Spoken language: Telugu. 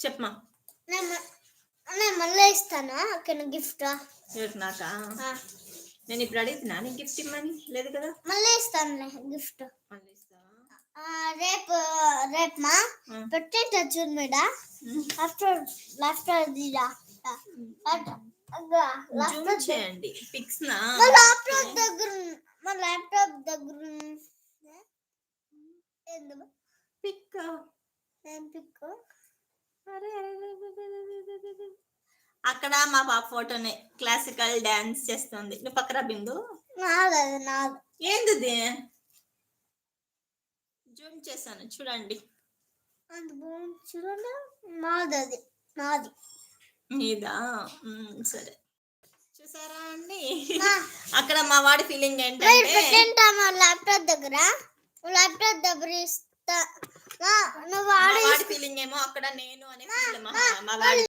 చెప్పమా. నేను మళ్ళీ ఇస్తానా అక్కడ గిఫ్ట్? నాకా? నేను ఇప్పుడు అడుగుతున్నా నీకు గిఫ్ట్ ఇమ్మని. లేదు కదా, మళ్ళీ ఇస్తానులే గిఫ్ట్. మళ్ళీ ఇస్తావా? రేపు మా పెట్టేట చూడు మీద లాఫ్టర్ దిరా చేయండి పిక్స్ నా ల్యాప్టాప్ దగ్గర పిక్ అక్కడ మా పాప ఫోటోనే క్లాసికల్ డాన్స్ చేస్తుంది. నువ్వు పక్కరా బిందు. నాది ఏంది జూమ్ చేశాను చూడండి. చూడండి నాది మీదా? సరే చూసారా అండి. అక్కడ మా వాడి ఫీలింగ్ ఏంటంటే ల్యాప్టాప్ దగ్గర ఇస్తా. వాడి ఫీలింగ్ ఏమో అక్కడ నేను అనే ఫీల్ మా వాడి